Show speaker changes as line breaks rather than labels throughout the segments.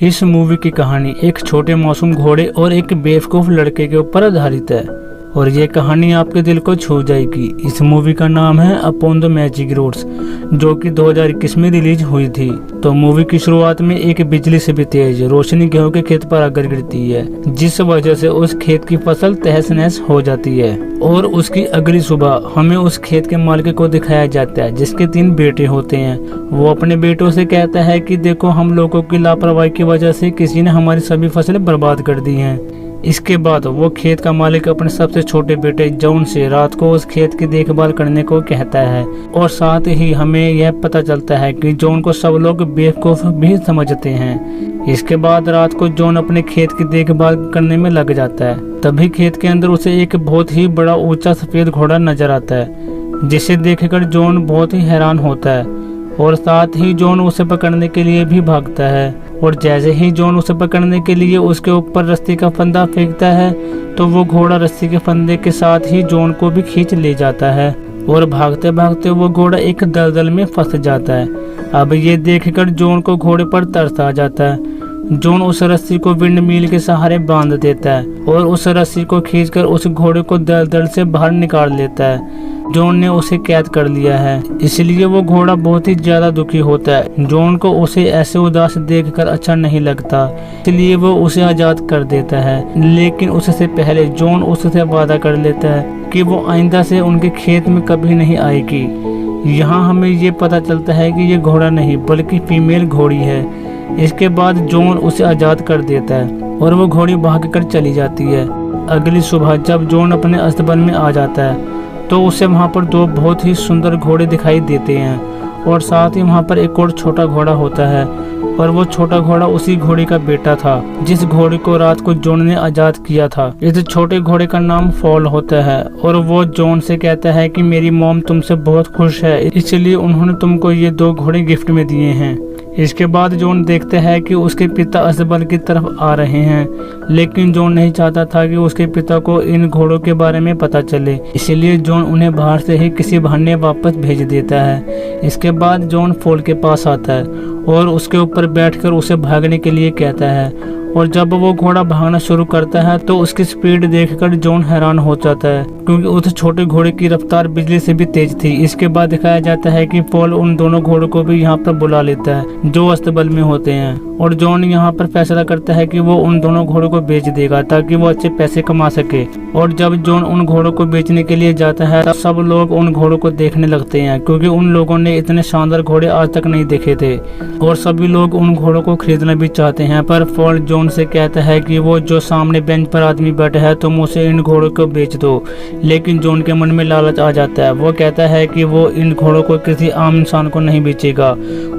इस मूवी की कहानी एक छोटे मासूम घोड़े और एक बेवकूफ लड़के के ऊपर आधारित है और ये कहानी आपके दिल को छू जाएगी। इस मूवी का नाम है अपॉन द मैजिक रोड्स, जो कि 2021 में रिलीज हुई थी। तो मूवी की शुरुआत में एक बिजली से भी तेज रोशनी गेहूं के खेत पर आकर गिरती है, जिस वजह से उस खेत की फसल तहस नहस हो जाती है। और उसकी अगली सुबह हमें उस खेत के मालिक को दिखाया जाता है, जिसके 3 बेटे होते हैं। वो अपने बेटों से कहता है कि देखो, हम लोगों की लापरवाही की वजह से किसी ने हमारी सभी फसलें बर्बाद कर दी हैं। इसके बाद वो खेत का मालिक अपने सबसे छोटे बेटे जॉन से रात को उस खेत की देखभाल करने को कहता है। और साथ ही हमें यह पता चलता है कि जॉन को सब लोग बेवकूफ भी समझते हैं। इसके बाद रात को जॉन अपने खेत की देखभाल करने में लग जाता है। तभी खेत के अंदर उसे एक बहुत ही बड़ा ऊंचा सफेद घोड़ा नजर आता है, जिसे देखकर जॉन बहुत ही हैरान होता है और साथ ही जॉन उसे पकड़ने के लिए भी भागता है। और जैसे ही जॉन उसे पकड़ने के लिए उसके ऊपर रस्सी का फंदा फेंकता है, तो वो घोड़ा रस्सी के फंदे के साथ ही जॉन को भी खींच ले जाता है और भागते भागते वो घोड़ा एक दलदल में फंस जाता है। अब ये देखकर जॉन को घोड़े पर तरस आ जाता है। जॉन उस रस्सी को विंड मिल के सहारे बांध देता है और उस रस्सी को खींचकर उस घोड़े को दलदल से बाहर निकाल लेता है। जॉन ने उसे कैद कर लिया है, इसलिए वो घोड़ा बहुत ही ज्यादा दुखी होता है। जॉन को उसे ऐसे उदास देखकर अच्छा नहीं लगता, इसलिए वो उसे आजाद कर देता है। लेकिन उससे पहले जॉन उससे वादा कर लेता है कि वो आइंदा से उनके खेत में कभी नहीं आएगी। यहाँ हमें ये पता चलता है कि ये घोड़ा नहीं बल्कि फीमेल घोड़ी है। इसके बाद जॉन उसे आजाद कर देता है और वो घोड़ी भाग कर चली जाती है। अगली सुबह जब जॉन अपने अस्तबल में आ जाता है, तो उसे वहाँ पर 2 बहुत ही सुंदर घोड़े दिखाई देते हैं और साथ ही वहाँ पर एक और छोटा घोड़ा होता है। और वो छोटा घोड़ा उसी घोड़ी का बेटा था, जिस घोड़े को रात को जॉन ने आजाद किया था। इस छोटे घोड़े का नाम फॉल होता है और वो जॉन से कहता है कि मेरी मॉम तुमसे बहुत खुश है, इसलिए उन्होंने तुमको ये 2 घोड़े गिफ्ट में दिए हैं। इसके बाद जॉन देखता है कि उसके पिता अस्तबल की तरफ आ रहे हैं, लेकिन जॉन नहीं चाहता था कि उसके पिता को इन घोड़ों के बारे में पता चले, इसलिए जॉन उन्हें बाहर से ही किसी बहाने वापस भेज देता है। इसके बाद जॉन फॉल के पास आता है और उसके ऊपर बैठकर उसे भागने के लिए कहता है। और जब वो घोड़ा भागना शुरू करता है, तो उसकी स्पीड देखकर जॉन हैरान हो जाता है, क्योंकि उस छोटे घोड़े की रफ्तार बिजली से भी तेज थी। इसके बाद दिखाया जाता है कि पॉल उन दोनों घोड़ों को भी यहाँ पर बुला लेता है जो अस्तबल में होते हैं। और जॉन यहाँ पर फैसला करता है कि वो उन दोनों घोड़ों को बेच देगा ताकि वो अच्छे पैसे कमा सके। और जब जॉन उन घोड़ों को बेचने के लिए जाता है, तब सब लोग उन घोड़ों को देखने लगते हैं, क्योंकि उन लोगों ने इतने शानदार घोड़े आज तक नहीं देखे थे और सभी लोग उन घोड़ों को खरीदना भी चाहते हैं। पर पॉल जॉन से कहता है कि वो जो सामने बेंच पर आदमी बैठा है, तुम उसे इन घोड़ों को बेच दो। लेकिन जॉन के मन में लालच आ जाता है। वो कहता है कि वो इन घोड़ों को किसी आम इंसान को नहीं बेचेगा,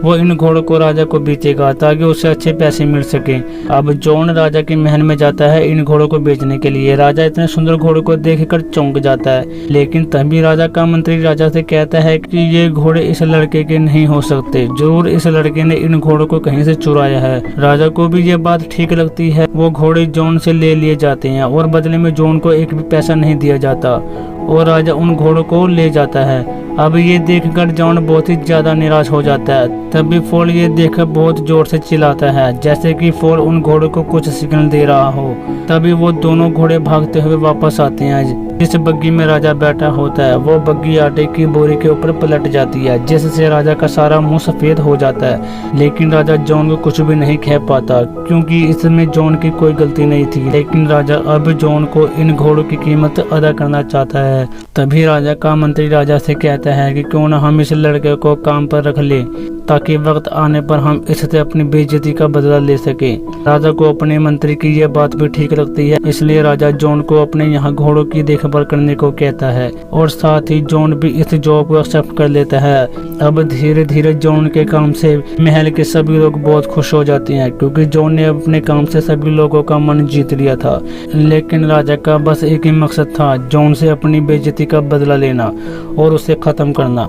वो इन घोड़ों को राजा को बेचेगा ताकि उसे अच्छे पैसे मिल सके। अब जॉन राजा के महल में जाता है इन घोड़ों को बेचने के लिए। राजा इतने सुंदर घोड़ों को देखकर चौंक जाता है, लेकिन तभी राजा का मंत्री राजा से कहता है कि ये घोड़े इस लड़के के नहीं हो सकते, जरूर इस लड़के ने इन घोड़ों को कहीं से चुराया है। राजा को भी ये बात ठीक लगती है। वो घोड़े जॉन से ले लिए जाते हैं और बदले में जॉन को एक भी पैसा नहीं दिया जाता और राजा उन घोड़ों को ले जाता है। अब ये देखकर जॉन बहुत ही ज्यादा निराश हो जाता है। तभी फॉल ये देखकर बहुत जोर से चिल्लाता है, जैसे कि फॉल उन घोड़ों को कुछ सिग्नल दे रहा हो। तभी वो दोनों घोड़े भागते हुए वापस आते हैं। जिस बग्गी में राजा बैठा होता है, वो बग्गी आटे की बोरी के ऊपर पलट जाती है, जिससे राजा का सारा मुंह सफेद हो जाता है। लेकिन राजा जॉन को कुछ भी नहीं कह पाता, क्योंकि इसमें जॉन की कोई गलती नहीं थी। लेकिन राजा अब जॉन को इन घोड़ों की कीमत अदा करना चाहता है। तभी राजा का मंत्री राजा से कहता है कि क्यों न हम इस लड़के को काम पर रख ले, ताकि वक्त आने पर हम इससे अपनी बेइज्जती का बदला ले सके। राजा को अपने मंत्री की यह बात भी ठीक लगती है, इसलिए राजा जॉन को अपने यहाँ घोड़ों की देखभाल करने को कहता है और साथ ही जॉन भी इस जॉब को एक्सेप्ट कर लेता है। अब धीरे धीरे जॉन के काम से महल के सभी लोग बहुत खुश हो जाते हैं, क्योंकि जॉन ने अपने काम से सभी लोगों का मन जीत लिया था। लेकिन राजा का बस एक ही मकसद था, जॉन से अपनी बेइज्जती का बदला लेना और उसे खत्म करना।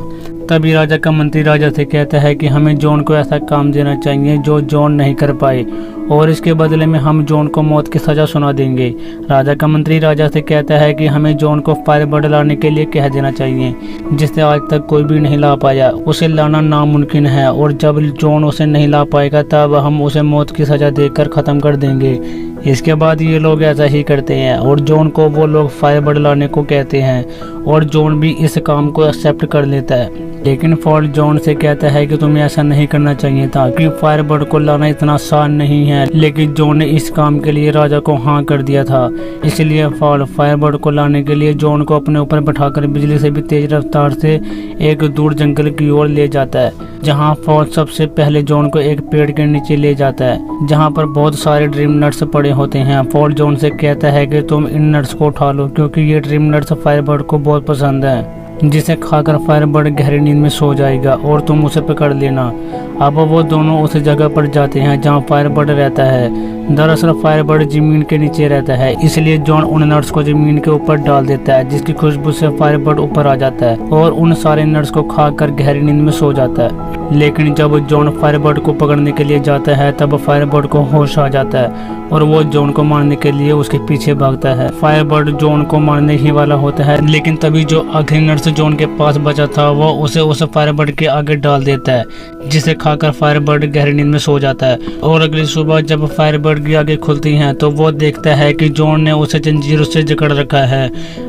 तभी राजा का मंत्री राजा से कहता है कि हमें जॉन को ऐसा काम देना चाहिए जो जॉन नहीं कर पाए, और इसके बदले में हम जॉन को मौत की सजा सुना देंगे। राजा का मंत्री राजा से कहता है कि हमें जॉन को फायरबर्ड लाने के लिए कह देना चाहिए, जिसे आज तक कोई भी नहीं ला पाया। उसे लाना नामुमकिन है, और जब जॉन उसे नहीं ला पाएगा तब हम उसे मौत की सजा देकर खत्म कर देंगे। इसके बाद ये लोग ऐसा ही करते हैं और जॉन को वो लोग फायरबर्ड लाने को कहते हैं, और जॉन भी इस काम को एक्सेप्ट कर लेता है। लेकिन फॉल्ट जॉन से कहता है कि तुम्हें ऐसा नहीं करना चाहिए था, क्योंकि फायरबर्ड को लाना इतना आसान नहीं है। लेकिन जॉन ने इस काम के लिए राजा को हाँ कर दिया था, इसलिए फॉल्ट फायरबर्ड को लाने के लिए जॉन को अपने ऊपर बैठाकर बिजली से भी तेज रफ्तार से एक दूर जंगल की ओर ले जाता है, जहाँ फॉल्ट सबसे पहले जॉन को एक पेड़ के नीचे ले जाता है, जहाँ पर बहुत सारे ड्रीम नट्स पड़े होते हैं। फॉल्ट जॉन से कहता है कि तुम इन नट्स को उठा लो, क्योंकि ये ड्रीम नट्स फायरबर्ड को बहुत पसंद है, जिसे खाकर फायरबर्ड गहरी नींद में सो जाएगा और तुम उसे पकड़ लेना। अब वो दोनों उस जगह पर जाते हैं जहाँ फायरबर्ड रहता है। दरअसल फायरबर्ड जमीन के नीचे रहता है, इसलिए जॉन उन नट्स को जमीन के ऊपर डाल देता है, जिसकी खुशबू से फायरबर्ड ऊपर आ जाता है और उन सारे नट्स को खाकर गहरी नींद में सो जाता है। लेकिन जब जॉन फायरबर्ड को पकड़ने के लिए जाता है तब फायरबर्ड को होश आ जाता है और वो जॉन को मारने के लिए उसके पीछे भागता है। फायरबर्ड जॉन को मारने ही वाला होता है, लेकिन तभी जो आखिरी नट्स जॉन के पास बचा था वो उसे उस फायरबर्ड के आगे डाल देता है, जिसे खाकर फायरबर्ड गहरी नींद में सो जाता है। और अगली सुबह जब फायरबर्ड की आंखें खुलती हैं तो वो देखता है कि जॉन ने उसे जंजीरों से जकड़ रखा है।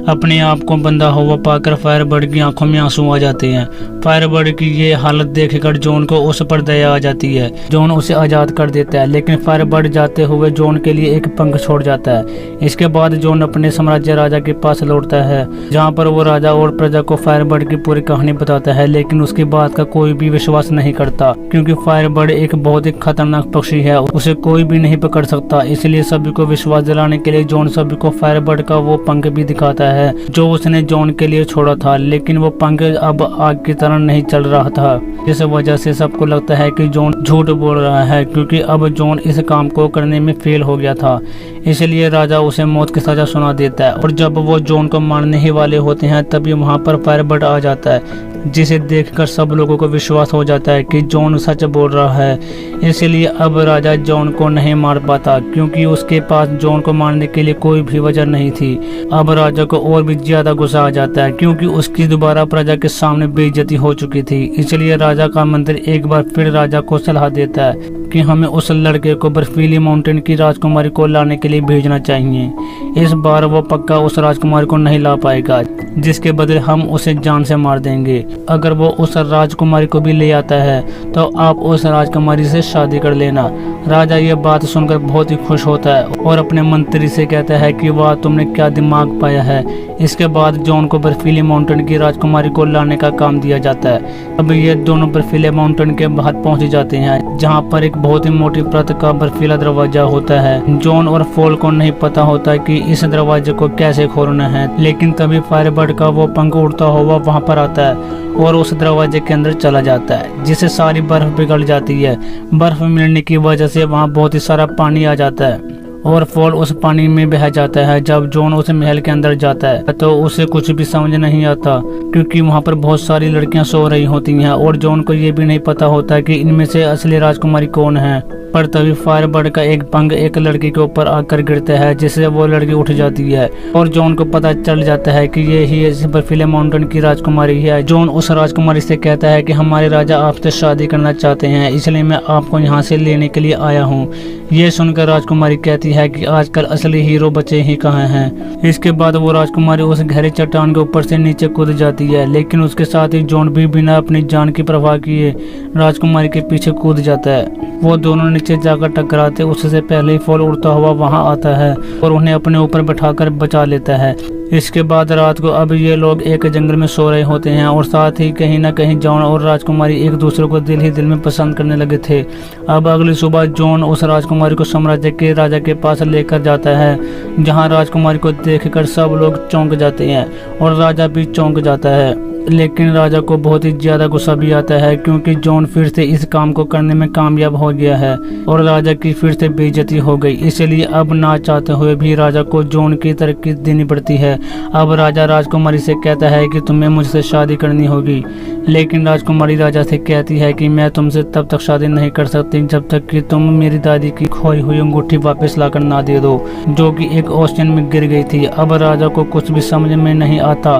अपने आप को बंधा हुआ पाकर फायरबर्ड की आंखों में आंसू आ जाते हैं। फायरबर्ड की ये हालत देखकर जॉन को उस पर दया आ जाती है। जॉन उसे आजाद कर देता है, लेकिन फायरबर्ड जाते हुए जॉन के लिए एक पंख छोड़ जाता है। इसके बाद जॉन अपने साम्राज्य राजा के पास लौटता है, जहाँ पर वो राजा और प्रजा को फायरबर्ड की पूरी कहानी बताता है, लेकिन उसकी बात का कोई भी विश्वास नहीं करता, क्योंकि फायरबर्ड एक बहुत ही खतरनाक पक्षी है, उसे कोई भी नहीं पकड़ सकता। इसलिए सभी को विश्वास दिलाने के लिए जॉन सभी को फायरबर्ड का वो पंख भी दिखाता है जो उसने जॉन के लिए छोड़ा था, लेकिन वो पंख अब आग की तरह नहीं चल रहा था, जिस वजह से सबको लगता है कि जॉन झूठ बोल रहा है, क्योंकि अब जॉन इस काम को करने में फेल हो गया था। इसलिए राजा उसे मौत की सजा सुना देता है, और जब वो जॉन को मारने ही वाले होते हैं तभी वहाँ पर फायरबर्ड आ जाता है, जिसे देखकर सब लोगों को विश्वास हो जाता है कि जॉन सच बोल रहा है। इसलिए अब राजा जॉन को नहीं मार पाता, क्योंकि उसके पास जॉन को मारने के लिए कोई भी वजह नहीं थी। अब राजा को और भी ज्यादा गुस्सा आ जाता है, क्योंकि उसकी दोबारा प्रजा के सामने बेइज्जती हो चुकी थी। इसलिए राजा का मंत्री एक बार फिर राजा को सलाह देता है कि हमें उस लड़के को बर्फीली माउंटेन की राजकुमारी को लाने के लिए भेजना चाहिए। इस बार वो पक्का उस राजकुमारी को नहीं ला पाएगा, जिसके बदले हम उसे जान से मार देंगे। अगर वो उस राजकुमारी को भी ले आता है तो आप उस राजकुमारी से शादी कर लेना। राजा ये बात सुनकर बहुत ही खुश होता है और अपने मंत्री से कहता है कि वाह, तुमने क्या दिमाग पाया है। इसके बाद जॉन को बर्फीली माउंटेन की राजकुमारी को लाने का काम दिया जाता है। अब ये दोनों बर्फीले माउंटेन के बाहर पहुंच जाते हैं, जहां पर एक बहुत ही मोटी परत का बर्फीला दरवाजा होता है। जॉन और फॉल को नहीं पता होता कि इस दरवाजे को कैसे खोलना है, लेकिन तभी फायरबर्ड का वो पंख उड़ता हुआ वहां पर आता है और उस दरवाजे के अंदर चला जाता है, जिससे सारी बर्फ पिघल जाती है। बर्फ मिलने की वजह से वहाँ बहुत ही सारा पानी आ जाता है और फॉल उस पानी में बह जाता है। जब जॉन उस महल के अंदर जाता है तो उसे कुछ भी समझ नहीं आता, क्योंकि वहाँ पर बहुत सारी लड़कियां सो रही होती हैं और जॉन को ये भी नहीं पता होता कि इनमें से असली राजकुमारी कौन है। पर तभी फायरबर्ड का एक पंख एक लड़की के ऊपर आकर गिरता है, जिससे वो लड़की उठ जाती है और जॉन को पता चल जाता है कि ये ही इस बर्फीले माउंटेन की राजकुमारी है। जॉन उस राजकुमारी से कहता है कि हमारे राजा आपसे शादी करना चाहते हैं, इसलिए मैं आपको यहाँ से लेने के लिए आया हूँ। ये सुनकर राजकुमारी कहती है कि आजकल असली हीरो बचे ही कहाँ हैं। इसके बाद वो राजकुमारी उस गहरी चट्टान के ऊपर से नीचे कूद जाती है, लेकिन उसके साथ ही जॉन भी बिना अपनी जान की परवाह किए राजकुमारी के पीछे कूद जाता है। वो दोनों नीचे जाकर टकराते उससे पहले ही फॉल उड़ता हुआ वहां आता है और उन्हें अपने ऊपर बैठाकर बचा लेता है। इसके बाद रात को अब ये लोग एक जंगल में सो रहे होते हैं और साथ ही कहीं न कहीं जॉन और राजकुमारी एक दूसरे को दिल ही दिल में पसंद करने लगे थे। अब अगली सुबह जॉन उस राजकुमारी को साम्राज्य के राजा के पास लेकर जाता है, जहां राजकुमारी को देखकर सब लोग चौंक जाते हैं और राजा भी चौंक जाता है। लेकिन राजा को बहुत ही ज्यादा गुस्सा भी आता है, क्योंकि जॉन फिर से इस काम को करने में कामयाब हो गया है। और राजा की फिर से बेइज्जती हो गई। इसलिए अब ना चाहते हुए भी राजा को जॉन की तरक्की देनी पड़ती है। अब राजा राजकुमारी से कहता है कि तुम्हें मुझसे शादी करनी होगी, लेकिन राजकुमारी राजा से कहती है कि मैं तुमसे तब तक शादी नहीं कर सकती जब तक कि तुम मेरी दादी की खोई हुई अंगूठी वापस लाकर ना दे दो, जो कि एक ओशन में गिर गई थी। अब राजा को कुछ भी समझ में नहीं आता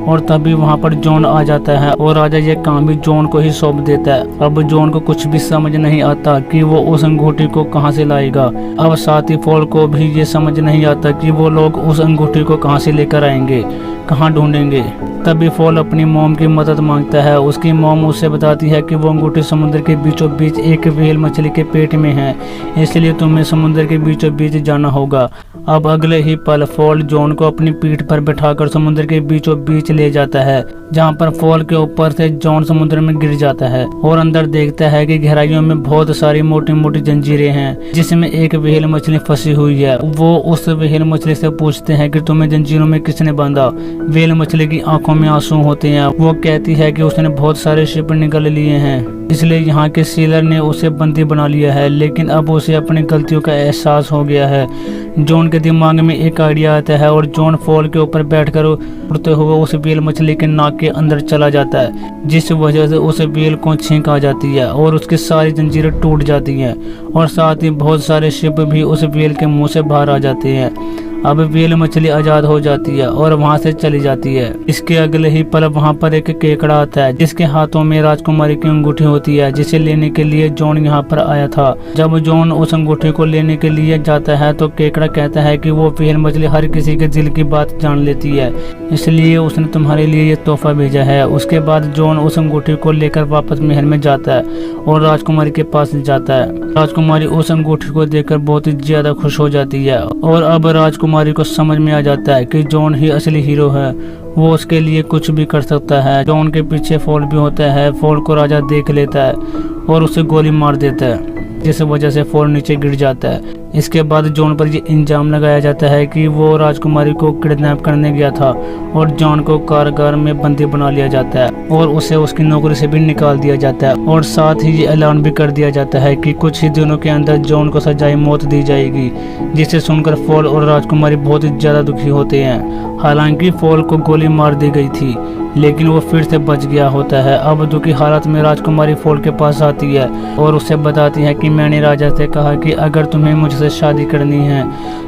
और तभी वहाँ पर जॉन आ जाता है और राजा ये काम भी जॉन को ही सौंप देता है। अब जॉन को कुछ भी समझ नहीं आता कि वो उस अंगूठी को कहाँ से लाएगा। अब साथ ही फॉल को भी ये समझ नहीं आता कि वो लोग उस अंगूठी को कहाँ से लेकर आएंगे, कहाँ ढूंढेंगे। तभी फॉल अपनी मॉम की मदद मांगता है। उसकी मॉम उसे बताती है कि वो अंगूठी समुद्र के बीचों बीच एक व्हेल मछली के पेट में है, इसलिए तुम्हें समुद्र के बीचों बीच जाना होगा। अब अगले ही पल फॉल जॉन को अपनी पीठ पर बैठाकर समुद्र के बीचों बीच ले जाता है, जहाँ पर फॉल के ऊपर से जॉन समुद्र में गिर जाता है और अंदर देखता है कि गहराइयों में बहुत सारी मोटी मोटी जंजीरें हैं, जिसमें एक व्हेल मछली फंसी हुई है। वो उस व्हेल मछली से पूछते हैं कि तुम्हें जंजीरों में किसने बांधा। व्हेल मछली की आंखों में आंसू होते हैं। वो कहती है कि उसने बहुत सारे शिप निकाल लिए हैं, इसलिए यहाँ के सीलर ने उसे बंदी बना लिया है, लेकिन अब उसे अपनी गलतियों का एहसास हो गया है। जॉन के दिमाग में एक आइडिया आता है और जॉन फॉल के ऊपर बैठकर उड़ते हुए उस व्हेल मछली के नाक के अंदर चला जाता है, जिस वजह से उस व्हेल को छींक आ जाती है और उसकी सारी जंजीरें टूट जाती हैं और साथ ही बहुत सारे शिप भी उस व्हेल के मुंह से बाहर आ जाते हैं। अब व्हेल मछली आजाद हो जाती है और वहां से चली जाती है। इसके अगले ही पल वहां पर एक केकड़ा आता है, जिसके हाथों में राजकुमारी की अंगूठी होती है, जिसे लेने के लिए जॉन यहाँ पर आया था। जब जॉन उस अंगूठी को लेने के लिए जाता है तो केकड़ा कहता है कि वो व्हेल मछली हर किसी के दिल की बात जान लेती है, इसलिए उसने तुम्हारे लिए ये तोहफा भेजा है। उसके बाद जॉन उस अंगूठी को लेकर वापस महल में जाता है और राजकुमारी के पास जाता है। राजकुमारी उस अंगूठी को देखकर बहुत ही ज्यादा खुश हो जाती है और अब राजकुमारी को समझ में आ जाता है कि जॉन ही असली हीरो है, वो उसके लिए कुछ भी कर सकता है। जॉन के पीछे फॉल भी होता है। फॉल को राजा देख लेता है और उसे गोली मार देता है, जिस वजह से फॉल नीचे गिर जाता है। इसके बाद जॉन पर ये इल्जाम लगाया जाता है कि वो राजकुमारी को किडनैप करने गया था और जॉन को कारागार में बंदी बना लिया जाता है और उसे उसकी नौकरी से भी निकाल दिया जाता है और साथ ही ये ऐलान भी कर दिया जाता है कि कुछ ही दिनों के अंदर जॉन को सजाए मौत दी जाएगी, जिसे सुनकर फॉल और राजकुमारी बहुत ही ज्यादा दुखी होते हैं। हालांकि फॉल को गोली मार दी गई थी, लेकिन वो फिर से बच गया होता है। अब दुखी हालत में राजकुमारी फॉल के पास आती है और उसे बताती है कि मैंने राजा से कहा कि अगर तुम्हें मुझसे शादी करनी है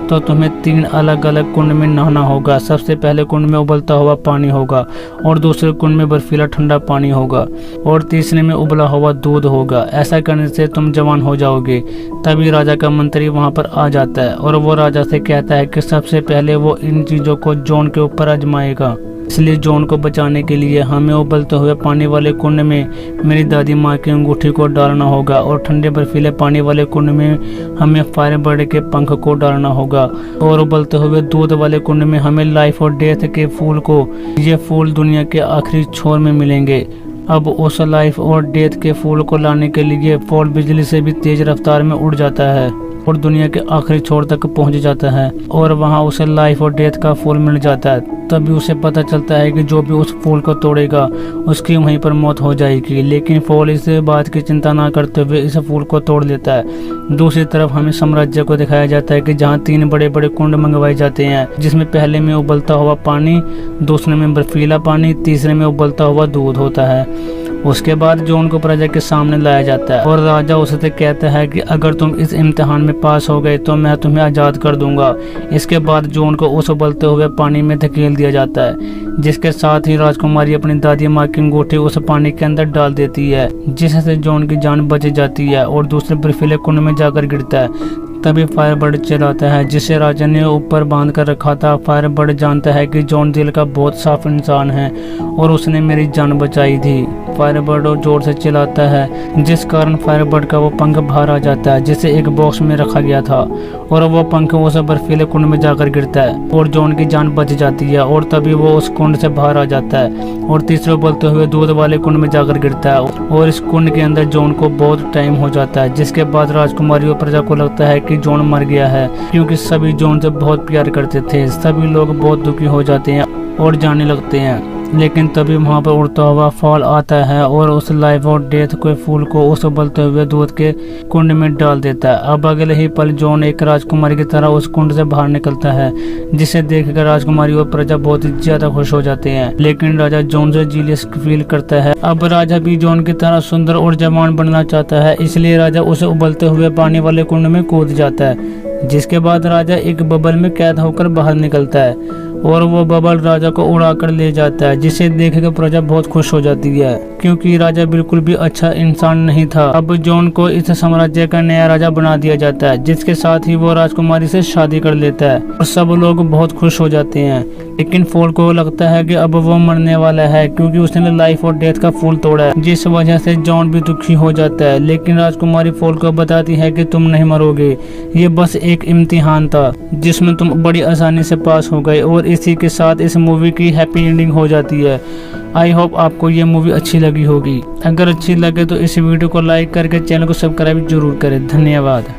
तो तुम्हें 3 अलग अलग कुंड में नहाना होगा। सबसे पहले कुंड में उबलता हुआ पानी होगा और दूसरे कुंड में बर्फीला ठंडा पानी होगा और तीसरे में उबला हुआ दूध होगा। ऐसा करने से तुम जवान हो जाओगे। तभी राजा का मंत्री वहां पर आ जाता है और वो राजा से कहता है कि सबसे पहले वो इन चीजों को जॉन के ऊपर आजमाएगा, इसलिए जॉन को बचाने के लिए हमें उबलते हुए पानी वाले कुंड में मेरी दादी माँ की अंगूठी को डालना होगा और ठंडे बर्फीले पानी वाले कुंड में हमें फायरबर्ड के पंख को डालना होगा और उबलते हुए दूध वाले कुंड में हमें लाइफ और डेथ के फूल को। ये फूल दुनिया के आखिरी छोर में मिलेंगे। अब उस लाइफ और डेथ के फूल को लाने के लिए फॉल बिजली से भी तेज रफ्तार में उड़ जाता है और दुनिया के आखिरी छोर तक पहुंच जाता है और वहां उसे लाइफ और डेथ का फूल मिल जाता है। तभी उसे पता चलता है कि जो भी उस फूल को तोड़ेगा उसकी वहीं पर मौत हो जाएगी, लेकिन फॉल इस बात की चिंता ना करते हुए इस फूल को तोड़ लेता है। दूसरी तरफ हमें साम्राज्य को दिखाया जाता है कि जहाँ 3 बड़े बड़े कुंड मंगवाए जाते हैं, जिसमें पहले में उबलता हुआ पानी, दूसरे में बर्फीला पानी, तीसरे में उबलता हुआ दूध होता है। उसके बाद जॉन को प्रजा के सामने लाया जाता है और राजा उससे कहता है कि अगर तुम इस इम्तिहान में पास हो गए तो मैं तुम्हें आज़ाद कर दूंगा। इसके बाद जॉन को उस उबलते हुए पानी में धकेल दिया जाता है, जिसके साथ ही राजकुमारी अपनी दादी माँ की अंगूठी उस पानी के अंदर डाल देती है, जिससे जॉन की जान बच जाती है और दूसरे बर्फीले कुंड में जाकर गिरता है। तभी फायरबर्ड चलाता है, जिसे राजा ने ऊपर बांध कर रखा था। फायरबर्ड जानता है कि जॉन दिल का बहुत साफ इंसान है और उसने मेरी जान बचाई थी। फायरबर्ड जोर से चिल्लाता है, जिस कारण फायरबर्ड का वो पंख बाहर आ जाता है, जिसे एक बॉक्स में रखा गया था और वो पंख उस बर्फीले कुंड में जाकर गिरता है और जॉन की जान बच जाती है और तभी वो उस कुंड से बाहर आ जाता है और तीसरे उबलते हुए दूध वाले कुंड में जाकर गिरता है और इस कुंड के अंदर जॉन को बहुत टाइम हो जाता है। जिसके बाद राजकुमारी और प्रजा को लगता है कि जॉन मर गया है, क्योंकि सभी जॉन से बहुत प्यार करते थे। सभी लोग बहुत दुखी हो जाते हैं और जाने लगते हैं। लेकिन तभी वहाँ पर उड़ता हुआ फॉल आता है और उस लाइफ और डेथ के फूल को उस उबलते हुए दूध के कुंड में डाल देता है। अब अगले ही पल जॉन एक राजकुमारी की तरह उस कुंड से बाहर निकलता है, जिसे देखकर राजकुमारी और प्रजा बहुत ही ज्यादा खुश हो जाते हैं। लेकिन राजा जॉन से जीलियस फील करता है। अब राजा भी जॉन की तरह सुंदर और जवान बनना चाहता है, इसलिए राजा उसे उबलते हुए पानी वाले कुंड में कूद जाता है, जिसके बाद राजा एक बबल में कैद होकर बाहर निकलता है और वो बबल राजा को उड़ाकर ले जाता है, जिसे देखकर प्रजा बहुत खुश हो जाती है, क्योंकि राजा बिल्कुल भी अच्छा इंसान नहीं था। अब जॉन को इस साम्राज्य का नया राजा बना दिया जाता है, जिसके साथ ही वो राजकुमारी से शादी कर लेता है और सब लोग बहुत खुश हो जाते हैं। लेकिन फॉल को लगता है कि अब वो मरने वाला है, क्योंकि उसने लाइफ और डेथ का फूल तोड़ा है, जिस वजह से जॉन भी दुखी हो जाता है। लेकिन राजकुमारी फॉल को बताती है कि तुम नहीं मरोगे, ये बस एक इम्तिहान था जिसमें तुम बड़ी आसानी से पास हो गए। और इसी के साथ इस मूवी की हैप्पी एंडिंग हो जाती है। आई होप आपको ये मूवी अच्छी लगी होगी। अगर अच्छी लगे तो इस वीडियो को लाइक करके चैनल को सब्सक्राइब जरूर करें। धन्यवाद।